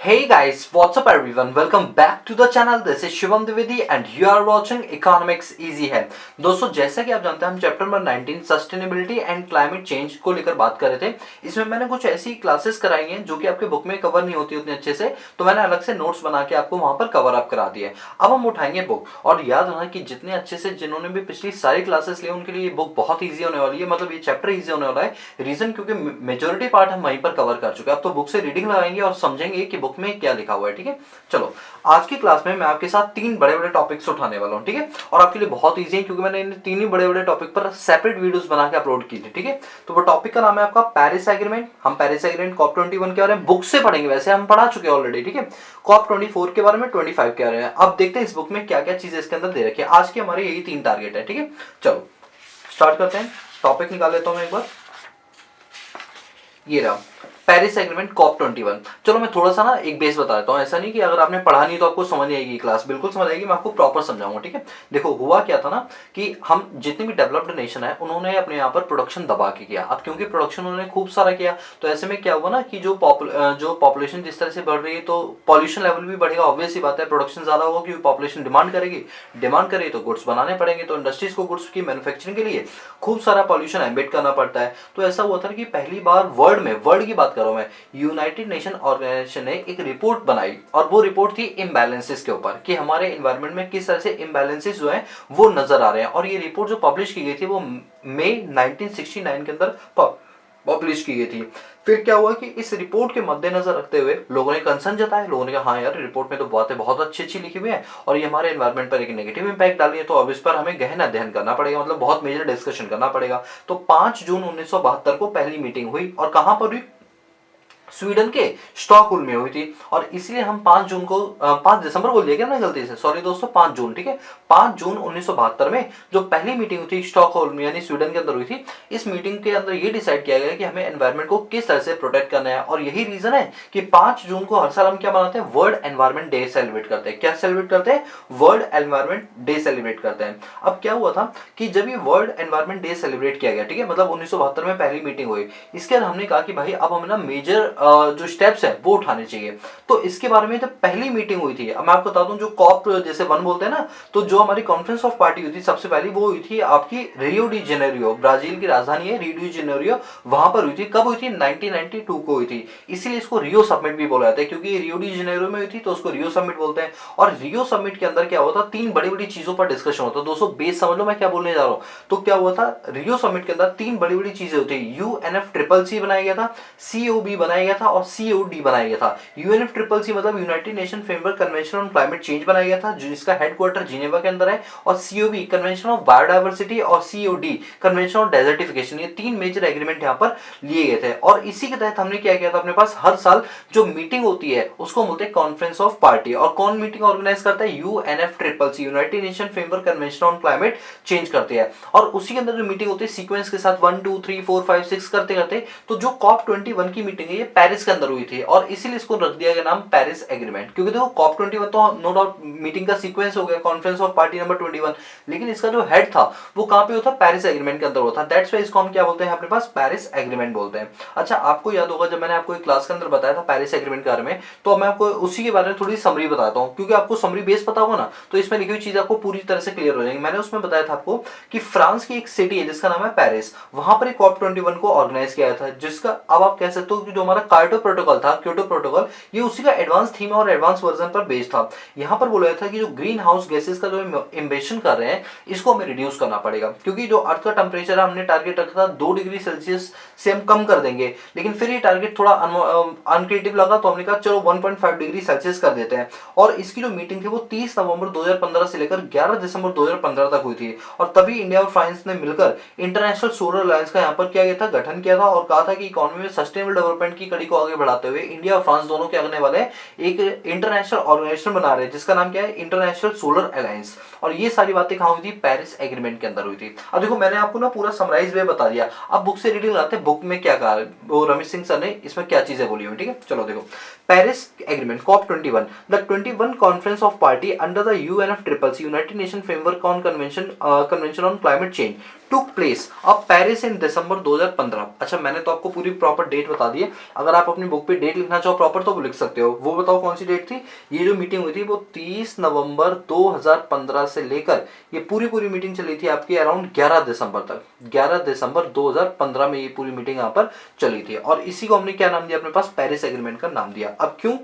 Hey guys, what's up everyone? Welcome back to the channel. This is Shivam Dwivedi and you are watching Economics Easy है। दोस्तों जैसा कि आप जानते हैं हम chapter number 19 sustainability and climate change को लेकर बात कर रहे थे। इसमें मैंने कुछ ऐसी क्लासेस कराई हैं जो कि आपके बुक में कवर नहीं होती उतने अच्छे से, तो मैंने अलग से नोट्स बना के आपको वहां पर कवर अप करा दिए। अब हम उठाएंगे बुक और याद रखना कि जितने अच्छे से जिन्होंने भी पिछली सारी क्लासेस ली उनके लिए ये बुक बहुत ईजी होने वाली है, मतलब ये चैप्टर ईजी होने वाला है। रीजन क्योंकि मेजोरिटी पार्ट हम वहीं पर कवर कर चुके हैं। अब तो बुक से रीडिंग लगाएंगे और समझेंगे कि बुक में क्या लिखा हुआ है। ठीक है, चलो आज की क्लास में मैं आपके साथ तीन बड़े बड़े टॉपिक्स उठाने वाला हूं। ठीक है, और आपके लिए बहुत इजी है क्योंकि मैंने इन तीन ही बड़े बड़े टॉपिक पर सेपरेट वीडियोस बना के अपलोड की थी। ठीक है, तो वो टॉपिक का नाम है आपका पेरिस एग्रीमेंट। हम पेरिस एग्रीमेंट कॉप 21 के बारे में बुक से पढ़ेंगे, वैसे हम पढ़ा चुके हैं ऑलरेडी। ठीक है, कॉप 24 के बारे में, 25 के बारे में। अब देखते हैं इस बुक में क्या क्या चीजें इसके अंदर दे रखी है। आज के हमारे यही तीन टारगेट है। ठीक है, चलो स्टार्ट करते हैं। टॉपिक निकाल लेता हूं मैं एक बार, ये रहा पेरिस एग्रीमेंट कॉप 21। चलो मैं थोड़ा सा ना एक बेस बता देता हूँ। ऐसा नहीं कि अगर आपने पढ़ा नहीं तो आपको समझ नहीं आएगी, क्लास बिल्कुल समझ आएगी, मैं आपको प्रॉपर समझाऊंगा। ठीक है, देखो हुआ क्या था ना कि हम जितने भी डेवलप्ड नेशन है उन्होंने अपने यहाँ पर प्रोडक्शन दबा के किया। अब क्योंकि प्रोडक्शन उन्होंने खूब सारा किया तो ऐसे में क्या हुआ ना कि जो पॉपुलेशन जिस तरह से बढ़ रही है तो पॉल्यूशन लेवल भी बढ़ेगा। ऑब्वियस सी बात है, प्रोडक्शन ज्यादा होगा क्योंकि पॉपुलेशन डिमांड करेगी, डिमांड करे तो गुड्स बनाने पड़ेंगे, तो इंडस्ट्रीज को गुड्स की मैन्युफैक्चरिंग के लिए खूब सारा पॉल्यूशन एमिट करना पड़ता है। तो ऐसा हुआ था कि पहली बार वर्ल्ड की बात कर रहा हूं मैं, यूनाइटेड नेशन ऑर्गेनाइजेशन ने एक रिपोर्ट बनाई और वो रिपोर्ट थी इम्बैलेंसेस के ऊपर कि हमारे एनवायरनमेंट में किस तरह से इम्बैलेंसेस जो है वो नजर आ रहे हैं। और ये रिपोर्ट जो पब्लिश की गई थी वो मई 1969 के अंदर पब्लिश की गई थी। फिर क्या हुआ कि इस रिपोर्ट के मद्देनजर रखते हुए लोगों ने कंसर्न जताया। लोगों ने कहा हाँ यार, रिपोर्ट में तो बातें बहुत अच्छी अच्छी लिखी हुई है और ये हमारे एनवायरनमेंट पर एक नेगेटिव इंपैक्ट डाली है, तो अब इस पर हमें गहन अध्ययन करना पड़ेगा, मतलब बहुत मेजर डिस्कशन करना पड़ेगा। तो 5 जून 1972 को पहली मीटिंग हुई और कहां पर हुई? स्वीडन के स्टॉकहोल्म में हुई थी। और इसलिए हम 5 जून को 5 दिसंबर बोल दिया क्या ना गलती से, सॉरी दोस्तों, 5 जून। ठीक है, 5 जून 1972 में जो पहली मीटिंग हुई थी स्टॉकहोल्म यानी स्वीडन के अंदर हुई थी, इस मीटिंग के अंदर ये डिसाइड किया गया कि हमें एनवायरनमेंट को किस तरह से प्रोटेक्ट करना है। और यही रीजन है कि 5 जून को हर साल हम क्या मनाते हैं? वर्ल्ड एनवायरनमेंट डे सेलिब्रेट करते हैं। क्या सेलिब्रेट करते हैं? वर्ल्ड एनवायरनमेंट डे सेलिब्रेट करते हैं। अब क्या हुआ था कि जब ये वर्ल्ड एनवायरनमेंट डे सेलिब्रेट किया गया, ठीक है, मतलब 1972 में पहली मीटिंग हुई, इसके बाद हमने कहा कि भाई अब हमें ना मेजर जो स्टेप्स है वो उठाने चाहिए। तो इसके बारे में जब पहली मीटिंग हुई थी, अब मैं आपको बता दूं, जो कॉप जैसे 1 बोलते हैं ना, तो जो हमारी कॉन्फ्रेंस ऑफ पार्टी हुई थी सबसे पहली वो हुई थी आपकी रियो डी जेनेरियो, ब्राजील की राजधानी है रियो डी जेनेरियो, वहां पर हुई थी। कब हुई थी? 1992 को हुई थी। इसीलिए इसको रियो समिट भी बोला जाता है क्योंकि रियो डी जेनेरियो में हुई थी तो उसको रियो समिट बोलते हैं। और रियो समिट के अंदर क्या हुआ था? 3 बड़ी बड़ी चीजों पर डिस्कशन होता है। दोस्तों बेस समझ लो मैं क्या बोलने जा रहा हूं। तो क्या हुआ था रियो समिट के अंदर? 3 बड़ी बड़ी चीजें होती है। UNFCCC बनाया गया था, COB बनाया गया था और COD बनाया गया था। UNFCCC मतलब United Nation framework convention on climate change बनाया गया था जिसका हेडक्वार्टर जिनेवा के अंदर है। और COB कन्वेंशन ऑफ बायोडायवर्सिटी और COD कन्वेंशन ऑफ डेजर्टिफिकेशन, ये 3 मेजर एग्रीमेंट यहाँ पर लिए गए थे। और इसी के तहत हमने क्या किया था, अपने पास हर साल जो मीटिंग होती है उसको बोलते हैं कॉन्फ्रेंस ऑफ पार्टी। और कौन मीटिंग ऑर्गेनाइज करता है? UNFCCC, United Nation framework convention on climate change करते हैं। और उसी के अंदर जो मीटिंग होती है सीक्वेंस के साथ 1 2 3 4 5 6 करते करते, तो जो कॉप 21 की मीटिंग है ये पेरिस के अंदर हुई थी और इसीलिए इसको रख दिया गया नाम पेरिस एग्रीमेंट। क्योंकि देखो कॉप 21 तो नो डाउट मीटिंग का सीक्वेंस हो गया, कॉन्फ्रेंस ऑफ पार्टी नंबर 21, लेकिन इसका जो हेड था वो कहां पे होता? पेरिस एग्रीमेंट के अंदर होता। दैट्स व्हाई इसको हम क्या बोलते हैं अपने पास? पेरिस एग्रीमेंट बोलते हैं। अच्छा आपको याद होगा जब मैंने आपको एक क्लास के अंदर बताया था पेरिस एग्रीमेंट के बारे में, तो मैं आपको उसी के बारे में थोड़ी समरी बताता हूं क्योंकि आपको समरी बेस पता होगा ना तो इसमें लिखी हुई चीज आपको पूरी तरह से क्लियर हो जाएगी। मैंने उसमें बताया था आपको कि फ्रांस की एक सिटी है जिसका नाम है पेरिस, वहां पर एक कॉप 21 को ऑर्गेनाइज किया था जिसका अब आप कह सकते हो कि जो हमारा क्योटो प्रोटोकॉल था, क्योटो प्रोटोकॉल, ये उसी का एडवांस थीम और एडवांस वर्जन पर बेस्ड था। यहां पर बोला था कि जो ग्रीन हाउस गैसेस का जो इमिशन कर रहे हैं इसको हमें रिड्यूस करना पड़ेगा क्योंकि जो अर्थ का टेम्परेचर हमने टारगेट रखा था 2 डिग्री सेल्सियस से हम कम कर देंगे, लेकिन फिर ये टारगेट थोड़ा अनक्रिएटिव लगा तो हमने कहा चलो 1.5 डिग्री सेल्सियस कर देते हैं। और इसकी जो मीटिंग थी वो 30 नवंबर 2015 से लेकर 11 दिसंबर 2015 तक हुई थी। और तभी इंडिया और फ्रांस ने मिलकर इंटरनेशनल सोलर अलायंस का यहाँ पर क्या गया था? गठन किया था और कहा था कि इकोनॉमी में सस्टेनेबल डेवलपमेंट की कड़ी को आगे बढ़ाते हुए इंडिया और फ्रांस दोनों क्या करने वाले हैं? एक इंटरनेशनल ऑर्गेनाइजेशन बना रहे हैं जिसका नाम क्या है? International solar alliance. और ये सारी बातें कहां हुई थी? पेरिस एग्रीमेंट के अंदर हुई थी। अब देखो मैंने आपको ना पूरा समराइज वे बता दिया, अब बुक से रीडिंग लाते हैं बुक में क्या कहा वो रमेश सिंह सर ने इसमें क्या चीजें बोली हुई। ठीक है, चलो देखो Paris agreement COP 21, the 21 conference of party under the UNFCCC United Nation framework on convention on climate change took place of Paris in December 2015। अच्छा, मैंने तो आपको पूरी प्रॉपर डेट बता दी है, अगर आप अपनी बुक पे डेट लिखना चाहो प्रॉपर तो वो लिख सकते हो। वो बताओ कौन सी डेट थी? ये जो मीटिंग हुई थी वो 30 नवंबर 2015 से लेकर ये पूरी पूरी मीटिंग चली थी आपकी अराउंड 11 दिसंबर तक। 11 दिसंबर 2015 में ये पूरी मीटिंग यहाँ पर चली थी, और इसी को हमने क्या नाम दिया अपने पास? पेरिस एग्रीमेंट का नाम दिया। अब क्यों?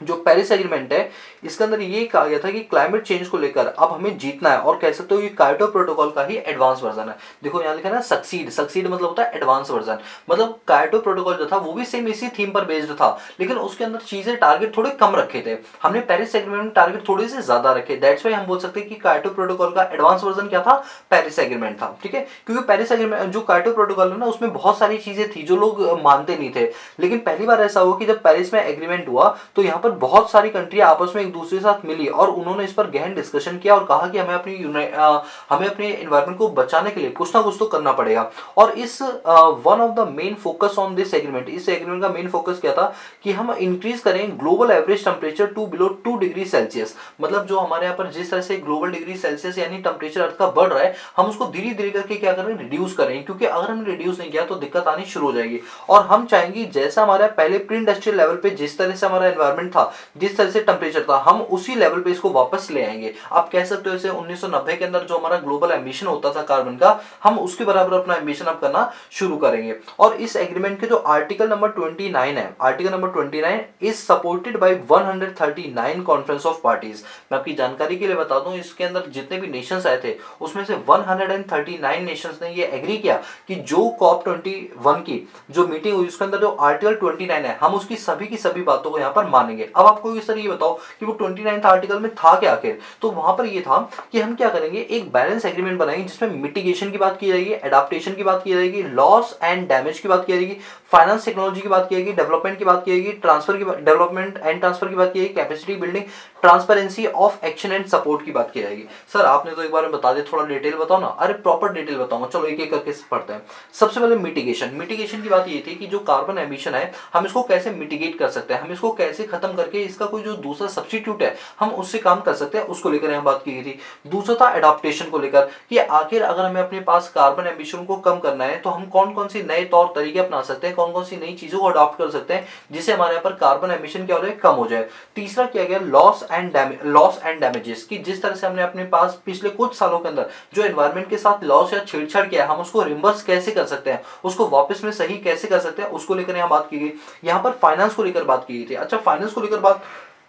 जो पेरिस एग्रीमेंट है इसके अंदर ये कहा गया था कि क्लाइमेट चेंज को लेकर अब हमें जीतना है, और कह सकते हो ये कायोटो प्रोटोकॉल का ही एडवांस वर्जन है। देखो यहाँ लिखा है ना सक्सीड, सक्सीड मतलब होता है एडवांस वर्जन, मतलब कायोटो प्रोटोकॉल जो था वो भी सेम इसी थीम पर बेस्ड था, लेकिन उसके अंदर चीजें टारगेट थोड़े कम रखे थे। हमने पेरिस एग्रीमेंट में टारगेट थोड़े से ज्यादा रखे, दैट्स वाई हम बोल सकते हैं कि कायोटो प्रोटोकॉल का एडवांस वर्जन क्या था? पेरिस एग्रीमेंट था। ठीक है, क्योंकि पेरिस एग्रीमेंट जो कायोटो प्रोटोकॉल है ना उसमें बहुत सारी चीजें थी जो लोग मानते नहीं थे, लेकिन पहली बार ऐसा हुआ कि जब पेरिस में एग्रीमेंट हुआ तो यहाँ पर बहुत सारी कंट्रियां आपस में एक दूसरे के साथ मिली और उन्होंने इस पर गहन डिस्कशन किया और कहा कि हमें अपने एनवायरनमेंट को बचाने के लिए कुछ ना कुछ तो करना पड़ेगा। और इस one of the main focus on this agreement, इस एग्रीमेंट का मेन फोकस क्या था कि हम इंक्रीज करें global average temperature to below 2 degree Celsius. मतलब जो हमारे यहाँ पर जिस तरह से ग्लोबल डिग्री सेल्सियस यानी टेम्परेचर अर्थ का बढ़ रहा है, हम उसको धीरे धीरे करके क्या करें? रिड्यूस करें, क्योंकि अगर हमने रिड्यूस नहीं किया तो दिक्कत आनी शुरू हो जाएगी। और हम चाहेंगे जैसा हमारा पहले प्री इंडस्ट्रियल लेवल पे जिस तरह से हमारा एनवायरमेंट था, जिस तरह से टेम्परेचर था, हम उसी लेवल पे इसको वापस ले आएंगे। आप कह सकते हो इसे 1990 के अंदर जो हमारा ग्लोबल एम्बिशन होता था कार्बन का, हम उसके बराबर अपना एम्बिशन अब करना शुरू करेंगे। और इस एग्रीमेंट के जो आर्टिकल नंबर 29 है, article number 29 is supported by 139 conference of parties. मैं आपकी जानकारी के लिए बता दूं, इसके अंदर जितने भी नेशंस आए थे उसमें से 139 नेशंस ने ये एग्री किया कि जो कॉप 21 की जो मीटिंग हुई उसके अंदर जो आर्टिकल 29 है हम उसकी सभी की सभी बातों को यहाँ पर मानेंगे। अब आपको इस तरह ये बताओ कि वो 29th आर्टिकल में था क्या आखिर? तो वहां पर ये था कि हम क्या करेंगे, एक बैलेंस एग्रीमेंट बनाएंगे जिसमें मिटिगेशन की बात की जाएगी, एडाप्टेशन की बात की जाएगी, लॉस एंड डैमेज की बात की जाएगी, फाइनेंस टेक्नोलॉजी की बात की जाएगी, डेवलपमेंट की बात की जाएगी, ट्रांसफर की डेवलपमेंट एंड ट्रांसफर की बात की जाएगी, capacity building, transparency of action and support की बात की जाएगी। सर आपने तो एक बार में बता दिया, थोड़ा डिटेल बताओ ना। अरे प्रॉपर डिटेल बताऊंगा, चलो एक एक करके पढ़ते हैं। सबसे पहले मिटिगेशन, मिटिगेशन की बात ये थी कि जो कार्बन एमिशन है हम इसको कैसे मिटिगेट कर सकते हैं, हम इसको कैसे खत्म करके इसका कोई जो दूसरा सब्स्टिट्यूट है हम उससे काम कर सकते हैं, उसको लेकर यहाँ बात की गई थी। दूसरा था एडाप्टेशन को लेकर कि आखिर अगर हमें अपने पास कार्बन एमिशन को कम करना है तो हम कौन कौन सी नए तौर तरीके अपना सकते हैं, कौन कौन सी नई चीजों को अडॉप्ट कर सकते हैं जिससे हमारे यहाँ पर कार्बन एमिशन क्या हो जाए? कम हो जाए। तीसरा किया गया लॉस एंड डैमेजेस, कि जिस तरह से हमने अपने पास पिछले कुछ सालों के अंदर जो एनवायरमेंट के साथ लॉस या छेड़छाड़ किया है हम उसको रिवर्स कैसे कर सकते हैं, उसको वापस में सही कैसे कर सकते हैं, उसको लेकर यहाँ बात की गई। यहाँ पर फाइनेंस को लेकर बात की गई थी। अच्छा, फाइनेंस को लेकर बात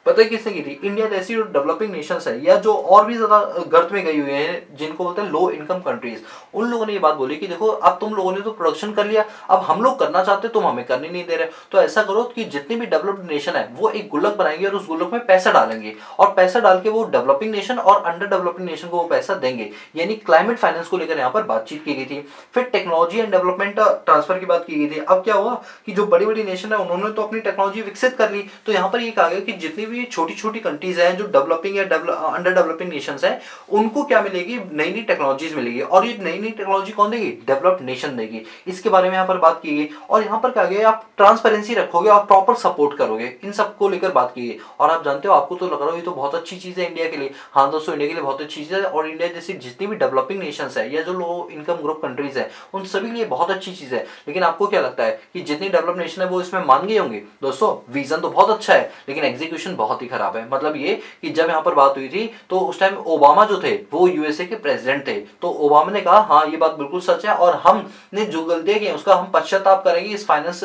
पता है किसने की थी? इंडिया जैसी जो डेवलपिंग नेशंस है या जो और भी ज्यादा गर्त में गई हुई है जिनको बोलते हैं लो इनकम कंट्रीज, उन लोगों ने ये बात बोली कि देखो अब तुम लोगों ने तो प्रोडक्शन कर लिया, अब हम लोग करना चाहते तुम हमें करने नहीं दे रहे, तो ऐसा करो कि जितनी भी डेवलप्ड नेशन है वो एक गुल्लक बनाएंगे और उस गुल्लक में पैसा डालेंगे, और पैसा डाल के वो डेवलपिंग नेशन और अंडर डेवलपिंग नेशन को वो पैसा देंगे, यानी क्लाइमेट फाइनेंस को लेकर यहाँ पर बातचीत की गई थी। फिर टेक्नोलॉजी एंड डेवलपमेंट ट्रांसफर की बात की गई थी। अब क्या हुआ कि जो बड़ी बड़ी नेशन है उन्होंने तो अपनी टेक्नोलॉजी विकसित कर ली, तो यहाँ पर ये कहा गया कि जितनी भी छोटी छोटी कंट्रीज हैं जो डेवलपिंग या अंडर डेवलपिंग नेशंस हैं उनको क्या मिलेगी? नई नई टेक्नोलॉजीज मिलेगी, और ये नई नई टेक्नोलॉजी कौन देगी? डेवलप्ड नेशन देगी। इसके बारे में यहाँ पर बात की गई, और यहाँ पर क्या गया आप ट्रांसपेरेंसी रखोगे और प्रॉपर सपोर्ट करोगे, इन सबको लेकर बात की गई। और आप जानते हो, आपको तो लग रहा हो ये तो बहुत अच्छी चीज है इंडिया के लिए। हाँ दोस्तों, इंडिया के लिए बहुत अच्छी चीज है, और इंडिया जैसी जितनी भी डेवलपिंग नेशंस है या जो लो इनकम ग्रुप कंट्रीज है उन सभी के लिए बहुत अच्छी चीज है। लेकिन आपको क्या लगता है कि जितनी डेवलप नेशन है वो इसमें मान गए होंगे? दोस्तों विजन तो बहुत अच्छा है लेकिन एग्जीक्यूशन बहुत ही खराब है। मतलब ये कि जब यहाँ पर बात हुई थी तो उस टाइम ओबामा जो थे वो यूएसए के प्रेसिडेंट थे, तो ओबामा ने कहा हाँ ये बात बिल्कुल सच है और हमने जो गलतियां की उसका हम पश्चाताप करेंगे, इस फाइनेंस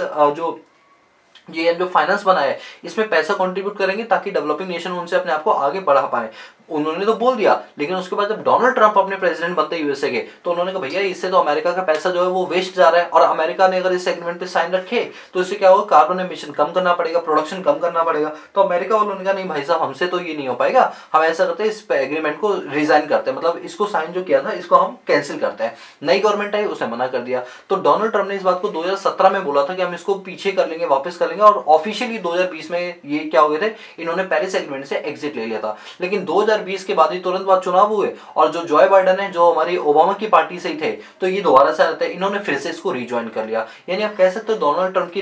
जो फाइनेंस बना है इसमें पैसा कंट्रीब्यूट करेंगे ताकि डेवलपिंग नेशन उनसे अपने आप को आगे बढ़ा पाए। उन्होंने तो बोल दिया, लेकिन उसके बाद जब डोनाल्ड ट्रंप अपने प्रेसिडेंट बनते यूएसए के तो उन्होंने कहा भैया इससे तो अमेरिका का पैसा जो है वो वेस्ट जा रहा है, और अमेरिका ने अगर इस एग्रीमेंट पे साइन रखे तो इससे क्या होगा? कार्बन एमिशन कम करना पड़ेगा, प्रोडक्शन कम करना पड़ेगा। तो अमेरिका वालों ने कहा नहीं भाई साहब हमसे तो ये नहीं हो पाएगा, हम ऐसा करते हैं इस एग्रीमेंट को रिजाइन करते हैं, मतलब इसको साइन जो किया था इसको हम कैंसिल करते हैं। नई गवर्नमेंट आई उसने मना कर दिया। तो डोनाल्ड ट्रंप ने इस बात को 2017 में बोला था कि हम इसको पीछे कर लेंगे, वापस कर लेंगे, और ऑफिशियली 2020 में ये क्या हो गए थे, इन्होंने पेरिस एग्रीमेंट से एग्जिट ले लिया था। लेकिन 2020 2020 के बाद ही तुरंत बाद चुनाव हुए, और जो जॉय बाइडन है जो हमारी ओबामा की पार्टी से ही थे, तो ये दोबारा से आते हैं, इन्होंने फिर से इसको रिज्वाइन कर लिया। यानी आप कह सकते हो डोनाल्ड ट्रंप की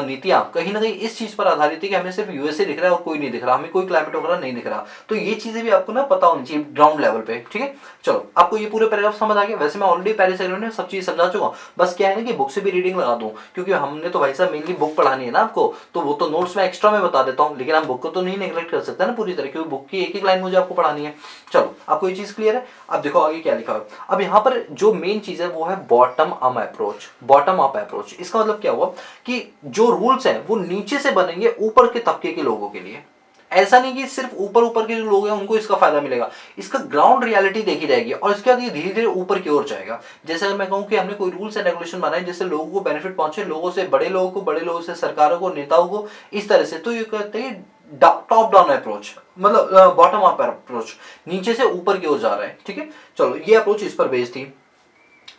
नीतियां कहीं ना कहीं इस चीज पर आधारित थी कि हमें सिर्फ यूएसए दिख रहा है और कोई नहीं दिख रहा, हमें कोई क्लाइमेट वगैरह नहीं दिख रहा। तो ये चीजें भी आपको ना पता होनी चाहिए ग्राउंड लेवल पे, ठीक है। चलो आपको ये पूरे पैराग्राफ समझ आ गया। वैसे मैं ऑलरेडी पेरिस एग्रीमेंट में सब चीज समझा चुका हूँ, बस क्या है ना कि बुक से भी रीडिंग लगा दूं, क्योंकि हमने तो भाई साहब मेनली बुक पढ़ानी है ना आपको, तो वो तो नोट्स में एक्स्ट्रा में बता देता हूँ, लेकिन हम बुक को तो नहीं नेग्लेक्ट कर सकते ना पूरी तरह, क्योंकि बुक की एक एक लाइन मुझे आपको पढ़ानी है। चलो आपको ये चीज क्लियर है। अब देखो आगे क्या लिखा है। अब यहाँ पर जो मेन चीज है वो है bottom up approach. Bottom up approach इसका मतलब क्या हुआ कि जो रूल्स हैं वो नीचे से बनेंगे ऊपर के तबके के लोगों के लिए। ऐसा नहीं कि सिर्फ ऊपर ऊपर के जो लोग हैं उनको इसका फायदा मिलेगा, इसका ग्राउंड रियलिटी देखी जाएगी और इसके बाद ये धीरे धीरे ऊपर की ओर जाएगा। जैसे अगर मैं कहूँ कि हमने कोई रूल्स एंड रेगुलेशन बनाए जिससे लोगों को बेनिफिट पहुंचे, लोगों से बड़े लोगों को, बड़े लोगों से सरकारों को, नेताओं को, इस तरह से, तो ये कहते हैं टॉप डाउन अप्रोच, मतलब बॉटम अप अप्रोच, नीचे से ऊपर की ओर जा रहा है, ठीक है। चलो ये अप्रोच इस पर बेस्ड थी।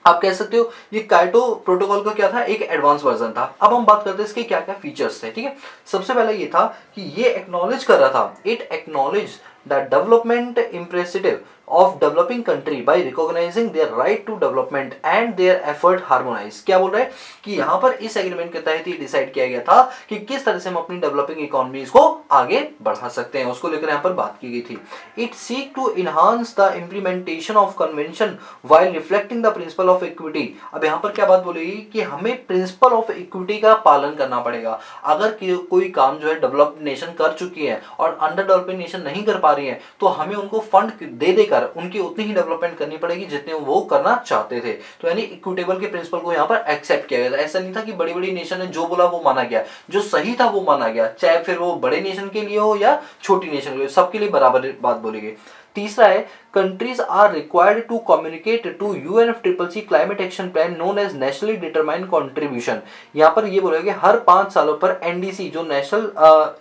आप कह सकते हो ये काइटो प्रोटोकॉल का क्या था, एक एडवांस वर्जन था। अब हम बात करते हैं इसके क्या क्या फीचर्स थे, ठीक है। सबसे पहले ये था कि ये एक्नॉलेज कर रहा था, it acknowledge the development imperative of developing country by recognising their right to development and their effort harmonise. क्या बोल रहा है कि यहाँ पर इस एग्रीमेंट के तहत ही डिसाइड किया गया था कि किस तरह से हम अपनी डेवलपिंग इकोनॉमीज को आगे बढ़ा सकते हैं, उसको लेकर यहाँ पर बात की गई थी। It seek to enhance the implementation of convention while reflecting the principle of equity. अब यहाँ पर क्या बात बोलेगी कि हमें प्रिंसिपल ऑफ इक्विटी का पालन करना पड़ेगा। अगर कोई काम जो है डेवलप्ड नेशन कर चुकी है और अंडर डेवलपिंग नेशन नहीं कर पा रही है, तो हमें उनको फंड दे देकर उनकी उतनी ही डेवलपमेंट करनी पड़ेगी जितने वो करना चाहते थे। तो यानी इक्विटेबल के प्रिंसिपल को यहाँ पर एक्सेप्ट किया गया था। ऐसा नहीं था कि बड़ी बड़ी नेशन ने जो बोला वो माना गया, जो सही था वो माना गया, चाहे फिर वो बड़े नेशन के लिए हो या छोटी नेशन के लिए, सबके लिए बराबर बात बोली गई। तीसरा है countries are required to communicate to UNFCCC climate action plan known as nationally determined contribution। यहाँ पर ये बोला कि हर 5 सालों पर NDC जो नेशनल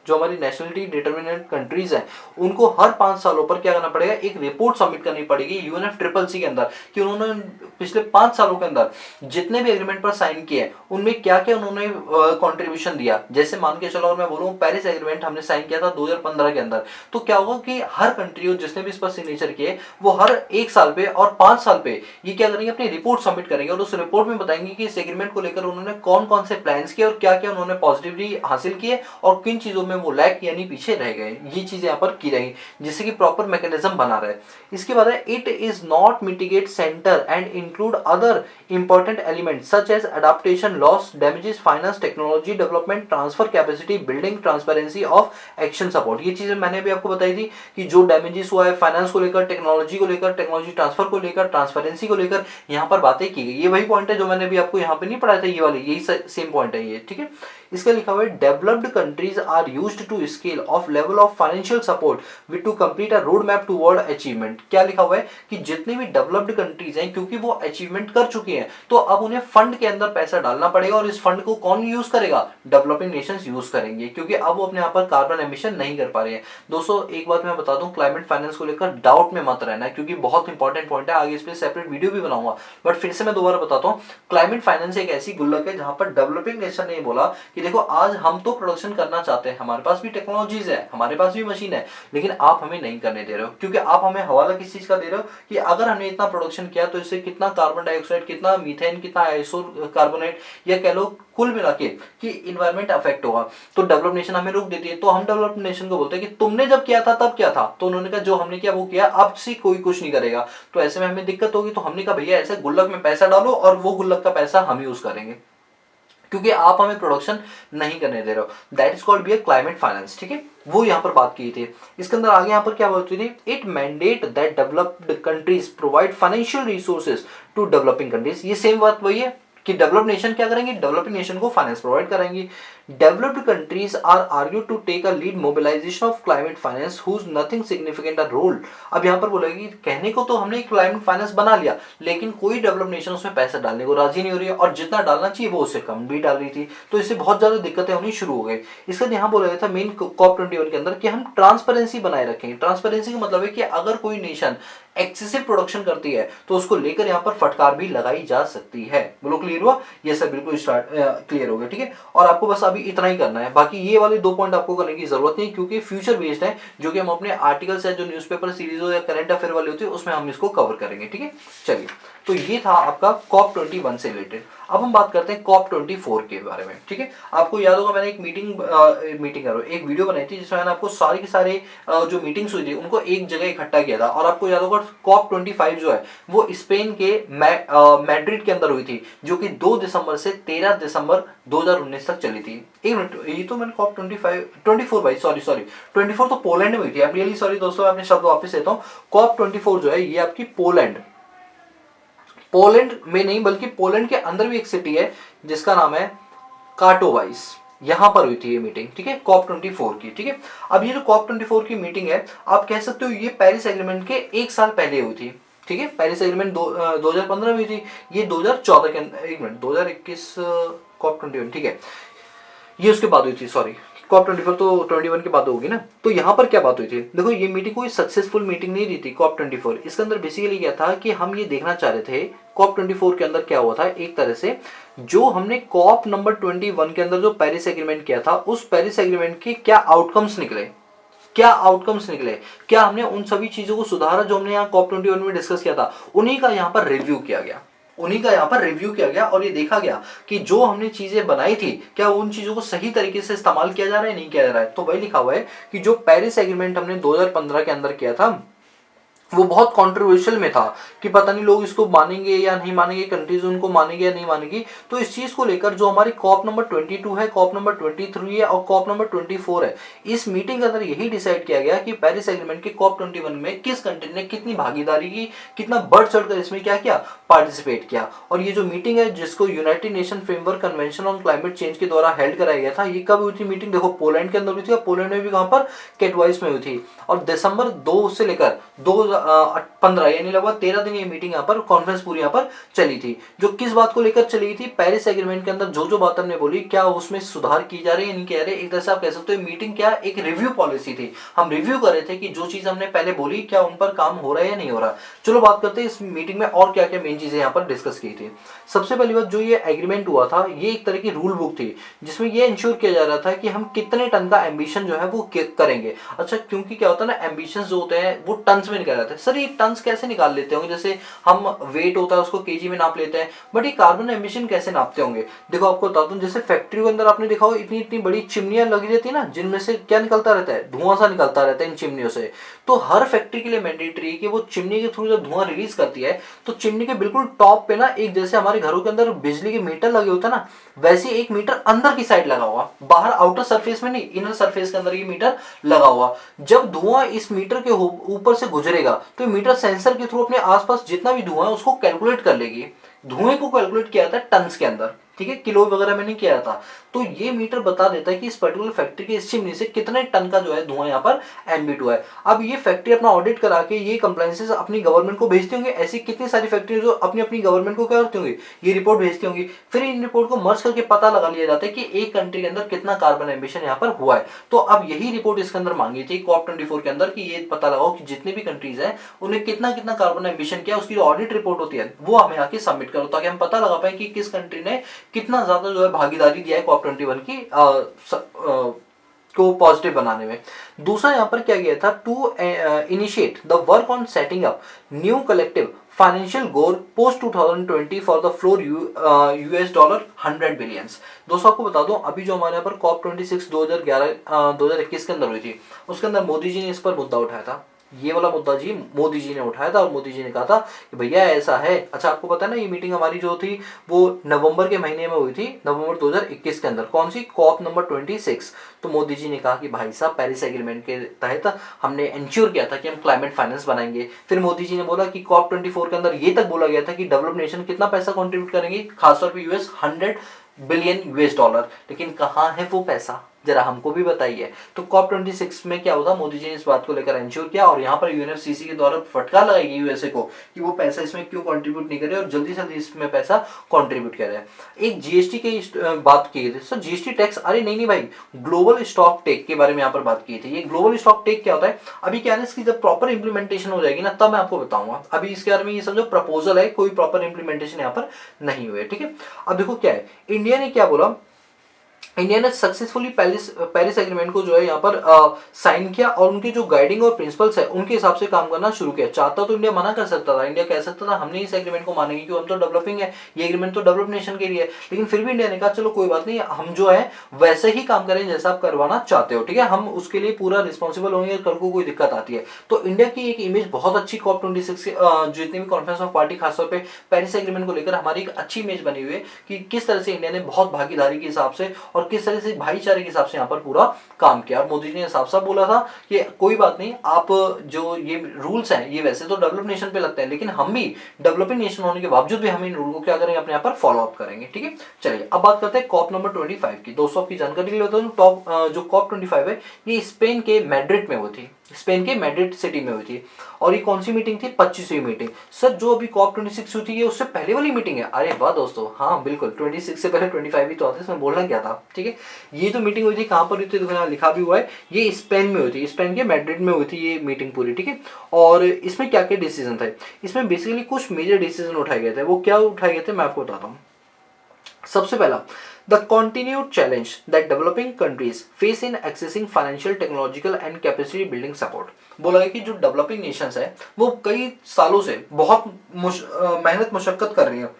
जो हमारी नेशनलिटी डिटरमिनेंट कंट्रीज हैं, उनको हर 5 सालों पर क्या करना पड़ेगा, एक रिपोर्ट सबमिट करनी पड़ेगी UNFCCC के अंदर कि उन्होंने पिछले 5 सालों के अंदर जितने भी एग्रीमेंट पर साइन किए उनमें क्या क्या उन्होंने कॉन्ट्रीब्यूशन दिया। जैसे मान के चलो, और मैं बोलूँ पेरिस एग्रीमेंट हमने साइन किया था 2015 के अंदर, तो क्या होगा कि हर कंट्री जिसने भी इस पर सिग्नेचर किए वो हर 1 साल पे और 5 साल पे ये क्या करेंगे, अपनी रिपोर्ट सबमिट करेंगे और उस रिपोर्ट में बताएंगे कि इस एग्रीमेंट को लेकर उन्होंने कौन कौन से प्लान्स किए और क्या क्या उन्होंने पॉजिटिवली हासिल किए और किन चीजों में वो लैग यानी पीछे रह गए। ये चीजें यहाँ पर की रहेंगी जिससे कि प्रॉपर मैकेनिज्म बना रहे। इसके बाद है it is not mitigate centre and include other important element such as adaptation, loss, damages, finance, technology development, transfer capacity building, transparency of action support. ये चीजें मैंने भी आपको बताई थी कि जो डैमेजेस हुआ है फाइनेंस को लेकर, टेक्नोलॉजी को लेकर, टेक्नोलॉजी ट्रांसफर को लेकर, ट्रांसपेरेंसी को लेकर, यहाँ पर बातें की गई। ये वही पॉइंट है जो मैंने भी आपको यहाँ पे नहीं पढ़ाया था, ये वाले यही सेम पॉइंट है ये, ठीक है। इसका लिखा हुआ है developed countries are used to scale of level of financial support with to complete a road map toward achievement. क्या लिखा हुआ है कि जितने भी डेवलप्ड कंट्रीज हैं क्योंकि वो अचीवमेंट कर चुकी हैं, तो अब उन्हें फंड के अंदर पैसा डालना पड़ेगा और इस फंड को कौन यूज करेगा, डेवलपिंग नेशंस यूज करेंगे, क्योंकि अब वो अपने यहाँ पर कार्बन एमिशन नहीं कर पा रहे हैं। दोस्तों एक बात मैं बता दूं, क्लाइमेट फाइनेंस को लेकर डाउट में मत रहना, क्योंकि बहुत इंपॉर्टेंट पॉइंट है, आगे इस पर सेपरेट वीडियो भी बनाऊंगा, बट फिर से मैं दोबारा बताता हूँ, क्लाइमेट फाइनेंस एक ऐसी गुल्लक है जहां पर डेवलपिंग नेशन ने बोला कि देखो आज हम तो प्रोडक्शन करना चाहते हैं, हमारे पास भी टेक्नोलॉजीज है, हमारे पास भी मशीन है, लेकिन आप हमें नहीं करने दे रहे हो, क्योंकि आप हमें हवाला किस चीज का दे रहे हो कि अगर हमने इतना प्रोडक्शन किया तो इससे कितना कार्बन डाइऑक्साइड, कितना मीथेन, कितना आइसो कार्बोनेट, या कह लो कुल मिला के कि इन्वायरमेंट अफेक्ट होगा, तो डेवलप नेशन हमें रोक देती है। तो हम डेवलप नेशन को बोलते हैं कि तुमने जब किया था तब क्या था, तो उन्होंने कहा जो हमने किया वो किया, अब से कोई कुछ नहीं करेगा, तो ऐसे में हमें दिक्कत होगी। तो हमने कहा भैया ऐसे गुल्लक में पैसा डालो और वो गुल्लक का पैसा हम यूज करेंगे, क्योंकि आप हमें प्रोडक्शन नहीं करने दे रहे हो। That is called be a climate finance, ठीक है, वो यहाँ पर बात की थी। इसके अंदर आगे यहाँ पर क्या बोलती थी, it mandate that developed countries provide financial resources to developing countries. ये सेम बात वही है कि डेवलप्ड नेशन क्या करेंगे, डेवलपिंग नेशन को फाइनेंस प्रोवाइड कराएंगी। Developed countries are argue to take a lead mobilisation of climate finance whose nothing significant a role. अब यहाँ पर बोलेगी कहने को तो हमने क्लाइमेट फाइनेंस बना लिया, लेकिन कोई डेवलप्ड नेशन उसमें पैसा डालने को राजी नहीं हो रही है, और जितना डालना चाहिए वो उससे कम भी डाल रही थी, तो इससे बहुत ज्यादा दिक्कतें होनी शुरू हो गई। इसका यहाँ बोला गया था मेन COP21 के अंदर कि हम ट्रांसपेरेंसी बनाए रखेंगे। ट्रांसपेरेंसी का मतलब है कि अगर कोई नेशन एक्सेसिव प्रोडक्शन करती है तो उसको लेकर यहाँ पर फटकार भी लगाई जा सकती है। बोलो क्लियर हुआ, ये सब बिल्कुल क्लियर हो गया, ठीक है। और आपको बस अब अभी इतना ही करना है, बाकी ये वाले 2 पॉइंट आपको करने की जरूरत नहीं, क्योंकि फ्यूचर बेस्ड है, जो कि हम अपने आर्टिकल्स या जो न्यूज़पेपर सीरीज हो या करंट अफेयर वाली होती है उसमें हम इसको कवर करेंगे। ठीक है, चलिए, तो ये था आपका कॉप 21 से रिलेटेड। अब हम बात करते हैं कॉप 24 के बारे में। ठीक है, आपको याद होगा मैंने एक एक वीडियो बनाई थी जिसमें मैंने आपको सारे के सारे जो मीटिंग्स हुई थी उनको एक जगह इकट्ठा किया था, और आपको याद होगा कॉप 25 जो है वो स्पेन के मैड्रिड के अंदर हुई थी, जो कि 2 दिसंबर से 13 दिसंबर 2019 तक चली थी। एक मिनट, ये तो मैंने कॉप 24 भाई, सॉरी 24 तो पोलैंड में हुई थी। आई एम रियली सॉरी दोस्तों, मैं अपने शब्द वापस लेता हूँ। कॉप 24 जो है ये आपकी पोलैंड में नहीं बल्कि पोलैंड के अंदर भी एक सिटी है जिसका नाम है काटोवाइस, यहां पर हुई थी ये मीटिंग। ठीक है, कॉप 24 की। ठीक है, अब ये जो कॉप 24 की मीटिंग है, आप कह सकते हो ये पेरिस एग्रीमेंट के 1 साल पहले हुई थी। ठीक है, पेरिस एग्रीमेंट 2015 में हुई थी, ये 2014 के अंदर, एक मिनट 2021 कॉप 21, ठीक है, ये उसके बाद हुई थी, सॉरी कॉप 24 तो 21 के बाद होगी ना। तो यहाँ पर क्या बात हुई थी, देखो ये मीटिंग कोई सक्सेसफुल मीटिंग नहीं रही थी कॉप 24। इसके अंदर बेसिकली क्या था कि हम ये देखना चाह रहे थे कॉप 24 के अंदर क्या हुआ था, एक तरह से जो हमने कॉप नंबर 21 के अंदर जो पेरिस एग्रीमेंट किया था, उस पेरिस एग्रीमेंट के क्या आउटकम्स निकले, क्या हमने उन सभी चीजों को सुधारा जो हमने यहाँ कॉप 21 में डिस्कस किया था, उन्हीं का यहाँ पर रिव्यू किया गया और ये देखा गया कि जो हमने चीजें बनाई थी क्या उन चीजों को सही तरीके से इस्तेमाल किया जा रहा है, नहीं किया जा रहा है। तो वही लिखा हुआ है कि जो पेरिस एग्रीमेंट हमने 2015 के अंदर किया था वो बहुत कंट्रोवर्शियल में था कि पता नहीं लोग इसको मानेंगे या नहीं मानेंगे, कंट्रीज उनको मानेंगे या नहीं मानेगी। तो इस चीज को लेकर जो हमारी कॉप नंबर 22 है, कॉप नंबर 23 है और कॉप नंबर 24 है, इस मीटिंग के अंदर यही डिसाइड किया गया कि पेरिस एग्रीमेंट के कॉप 21 में किस कंट्री ने कितनी भागीदारी की, कितना बढ़ चढ़कर इसमें क्या किया, पार्टिसिपेट किया। और ये जो मीटिंग है जिसको United Nation framework convention on climate change के द्वारा हेल्ड कराया गया था, ये कब हुई थी मीटिंग, देखो पोलैंड के अंदर हुई थी, और पोलैंड में भी कहां पर, कैटवाइस में हुई थी। और दिसंबर 2 से लेकर 2015 यानी लगभग 13 दिन ये मीटिंग यहाँ पर, कॉन्फ्रेंस पूरी यहाँ पर चली थी। जो किस बात को लेकर चली थी, पेरिस एग्रीमेंट के अंदर जो जो बात हमने बोली क्या उसमें सुधार की जा रही है, नहीं किया रहे। एक तरह से आप कह सकते हो मीटिंग क्या एक रिव्यू पॉलिसी थी, हम रिव्यू कर रहे थे कि जो चीज हमने पहले बोली क्या उन पर काम हो रहा है या नहीं हो रहा। चलो बात करते हैं इस मीटिंग में और क्या क्या मेन चीजें यहाँ पर डिस्कस की थी। सबसे पहली बात, जो ये एग्रीमेंट हुआ था ये एक तरह की रूल बुक थी जिसमें ये इंश्योर किया जा रहा था कि हम कितने टन का एम्बिशन जो है वो करेंगे। अच्छा, क्योंकि क्या होता है ना, एम्बिशन जो होते हैं वो टन्स में निकाले जाते हैं। सर ये टन्स कैसे निकाल लेते होंगे, जैसे हम वेट होता है उसको केजी में नाप लेते हैं, बट ये कार्बन एमिशन कैसे नापते होंगे। देखो आपको बताता हूँ, जैसे फैक्ट्री के अंदर आपने देखा हो इतनी इतनी बड़ी चिमनियां लगी रहती है ना, जिनमें से क्या निकलता रहता है, धुआं सा निकलता रहता है इन चिमनियों से। तो हर फैक्ट्री के लिए मैंडेटरी है कि वो चिमनी के थ्रू जब धुआं रिलीज करती है तो चिमनी के बिल्कुल टॉप पे ना, एक जैसे हमारे घरों के अंदर बिजली के मीटर लगे होता है ना, वैसे एक मीटर अंदर की साइड लगा हुआ, बाहर आउटर सरफेस में नहीं, इनर सरफेस के अंदर ये मीटर लगा हुआ। जब धुआं इस मीटर के ऊपर से गुजरेगा तो मीटर सेंसर के थ्रू अपने आसपास जितना भी धुआं है उसको कैलकुलेट कर लेगी। धुएं को कैलकुलेट किया जाता है टन्स के अंदर, ठीक है, किलो वगैरह में नहीं किया जाता। तो ये मीटर बता देता है कि इस पर्टिकुलर फैक्ट्री के इस चिमनी से कितने टन का जो है धुआं यहाँ पर एमिट हुआ है। अब ये फैक्ट्री अपना ऑडिट करा के ये कंप्लायंसेस अपनी गवर्नमेंट को भेजती होंगी। ऐसी कितनी सारी फैक्ट्री जो अपनी अपनी गवर्नमेंट को क्या करती होंगी, ये रिपोर्ट भेजती होंगी। फिर इन रिपोर्ट को मर्ज करके पता लगा लिया जाता है कि एक कंट्री के अंदर कितना कार्बन एमिशन यहाँ पर हुआ है। तो अब यही रिपोर्ट इसके अंदर मांगी थी कॉप 24 के अंदर कि ये पता लगाओ कि जितनी भी कंट्रीज है उन्हें कितना कितना कार्बन एमिशन किया, उसकी जो ऑडिट रिपोर्ट होती है वो हमें आके सबमिट करो, ताकि हम पता लगा पाए कि किस कंट्री ने कितना ज्यादा जो है भागीदारी दिया है कॉप 21 की को पॉजिटिव बनाने में। दूसरा यहाँ पर क्या किया था, to initiate the work on setting up new collective financial goal post 2020 for the floor $100 billions. दोस्तों आपको बता दूं, अभी जो हमारे यहाँ पर कॉप 26 2021 के अंदर हुई थी, उसके अंदर मोदी जी ने इस पर मुद्दा उठाया था। ये वाला मुद्दा जी मोदी जी ने उठाया था और मोदी जी ने कहा था कि भैया ऐसा है। अच्छा आपको पता है ना, ये मीटिंग हमारी जो थी वो नवंबर के महीने में हुई थी, नवंबर 2021 के अंदर। कौन सी, कॉप नंबर 26। तो मोदी जी ने कहा कि भाई साहब पेरिस एग्रीमेंट के तहत हमने इंश्योर किया था कि हम क्लाइमेट फाइनेंस बनाएंगे। फिर मोदी जी ने बोला कि कॉप 24 के अंदर ये तक बोला गया था कि डेवलप नेशन कितना पैसा कॉन्ट्रीब्यूट करेंगे, खासतौर पर यूएस $100 बिलियन। लेकिन कहाँ है वो पैसा, जरा हमको भी बताइए। तो कॉप 26 में क्या होता, मोदी जी ने इस बात को लेकर इंश्योर किया और यहाँ पर यूएनएफसीसी के द्वारा फटकार लगाई गई यूएसए को कि वो पैसा इसमें क्यों कंट्रीब्यूट नहीं करे और जल्दी से जल्दी इसमें पैसा कंट्रीब्यूट करे। एक जीएसटी की बात की थी सर, जीएसटी टैक्स, अरे नहीं भाई, ग्लोबल स्टॉक टेक के बारे में यहाँ पर बात की थी। ये ग्लोबल स्टॉक टेक क्या होता है, अभी क्या है इसकी जब प्रॉपर इंप्लीमेंटेशन हो जाएगी ना तब मैं आपको बताऊंगा। अभी इसके बारे में ये समझो प्रपोजल है, कोई प्रॉपर इंप्लीमेंटेशन यहाँ पर नहीं हुई है, ठीक है। अब देखो क्या है, इंडिया ने क्या बोला इंडिया ने सक्सेसफुली पेरिस एग्रीमेंट को जो है यहाँ पर साइन किया और उनके जो गाइडिंग और प्रिंसिपल्स है उनके हिसाब से काम करना शुरू किया। चाहता तो इंडिया मना कर सकता था, इंडिया कह सकता था हमने इस एग्रीमेंट को मानेंगे क्योंकि हम तो डेवलपिंग है, ये एग्रीमेंट तो डेवलप नेशन के लिए है, लेकिन फिर भी इंडिया ने कहा चलो कोई बात नहीं, हम जो है वैसे ही काम करें जैसा आप करवाना चाहते हो, ठीक है, हम उसके लिए पूरा रिस्पॉन्सिबल होंगे, कल को कोई दिक्कत आती है। तो इंडिया की एक इमेज बहुत अच्छी COP26 के जितनी भी कॉन्फ्रेंस ऑफ पार्टी खासतौर पर पेरिस एग्रीमेंट को लेकर हमारी एक अच्छी इमेज बनी हुई है कि किस तरह से इंडिया ने बहुत भागीदारी के हिसाब से और किस तरह से भाईचारे के हिसाब से यहाँ पर पूरा काम किया। और मोदी जी ने साफ साफ बोला था कि कोई बात नहीं, आप जो ये रूल्स हैं ये वैसे तो डेवलप नेशन पे लगते हैं, लेकिन हम भी डेवलपिंग नेशन होने के बावजूद भी हम इन रूल को क्या करेंगे, अपने यहाँ पर फॉलो अप करेंगे, ठीक है। चलिए अब बात करते हैं COP नंबर 25 की। दोस्तों आपकी जानकारी के लिए होता है टॉप जो COP 25 है ये स्पेन के मैड्रिड में हुई थी, स्पेन के मैड्रिड सिटी में हुई थी। और ये कौन सी मीटिंग थी, 25वीं मीटिंग। सर जो अभी COP 26 हुई थी ये उससे पहले वाली मीटिंग है। अरे वाह दोस्तों, हाँ बिल्कुल 26 से पहले 25 ही तो आता है, इसमें बोलना क्या था, ठीक है। ये जो मीटिंग हुई थी कहाँ पर हुई थी, यहाँ लिखा भी हुआ है, ये स्पेन में हुई थी, स्पेन के मैड्रिड में हुई थी ये मीटिंग पूरी, ठीक है। और इसमें क्या क्या डिसीजन थे, इसमें बेसिकली कुछ मेजर डिसीजन उठाए गए थे। वो क्या उठाए गए थे मैं आपको बताता हूँ। सबसे पहला, the continued challenge that developing countries face in accessing financial, technological and capacity building support। बोला है कि जो डेवलपिंग नेशंस है वो कई सालों से बहुत मेहनत मशक्कत कर रही है,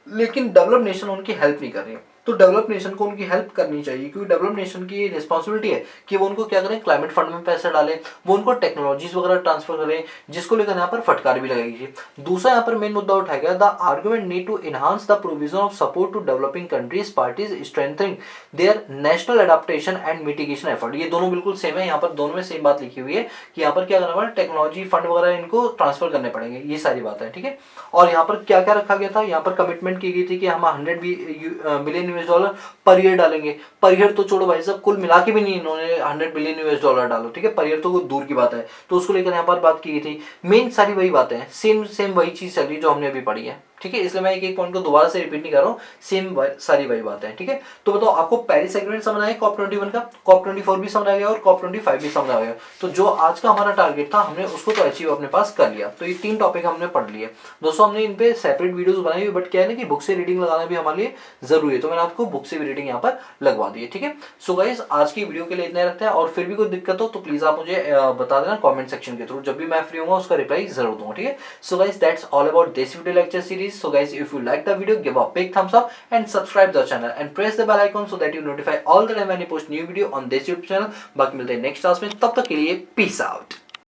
लेकिन डेवलप नेशन उनकी हेल्प नहीं कर रही है। तो डेवलप नेशन को उनकी हेल्प करनी चाहिए, क्योंकि डेवलप नेशन की रिस्पॉन्सिबिलिटी है कि वो उनको क्या करें, क्लाइमेट फंड में पैसे डालें, वो उनको टेक्नोलॉजीज वगैरह ट्रांसफर करें, जिसको लेकर यहाँ पर फटकार भी लगेगी। दूसरा यहाँ पर मेन मुद्दा उठाया गया, the argument need to enhance the provision of support to developing countries parties strengthening their national adaptation and mitigation effort. ये दोनों बिल्कुल सेम है, यहाँ पर दोनों में सेम बात लिखी हुई है कि यहाँ पर क्या करना पड़ेगा, टेक्नोलॉजी फंड वगैरह इनको ट्रांसफर करने पड़ेंगे, ये सारी बात है, ठीक है। और यहाँ पर क्या क्या रखा गया था, यहाँ पर कमिटमेंट की गई थी कि हम 100 billion US dollar per year डालेंगे। पर ईयर तो छोड़ो भाई साहब, कुल मिला के भी नहीं इन्होंने 100 बिलियन US डॉलर डालो, ठीक है, पर ईयर तो दूर की बात है। तो उसको लेकर यहाँ पर बात की गई थी। मेन सारी वही बातें हैं, सेम वही चीज चल रही है जो हमने अभी पढ़ी है, ठीक है। इसलिए मैं एक पॉइंट को दोबारा से रिपीट नहीं कर रहा हूँ, सेम सारी वही बातें हैं, ठीक है। तो बताओ आपको पेरिस एग्रीमेंट समझ आया COP 21 का, COP 24 भी समझ आ गया और COP 25 भी समझ आ गया। तो जो आज का हमारा टारगेट था हमने उसको तो अचीव अपने पास कर लिया। तो ये 3 टॉपिक हमने पढ़ लिए दोस्तों। हमने इन पे सेपरेट वीडियोस बनाई हुई, बट क्या है ना कि बुक से रीडिंग लगाना भी हमारे लिए जरूरी है, तो मैंने आपको बुक से भी रीडिंग यहाँ पर लगवा दी है, ठीक है। सो गाइस आज की वीडियो के लिए इतना रखते हैं, और फिर भी कोई दिक्कत हो तो प्लीज आप मुझे बता देना कमेंट सेक्शन के थ्रू, जब भी मैं फ्री होऊंगा उसका रिप्लाई जरूर दूंगा, ठीक है। So guys that's all about this video lecture series. So guys if you like the video, give a big thumbs up and subscribe the channel and press the bell icon so that you notify all the time when I post new video on this YouTube channel। बाकी मिलते हैं next class में, तब तक के लिए peace out.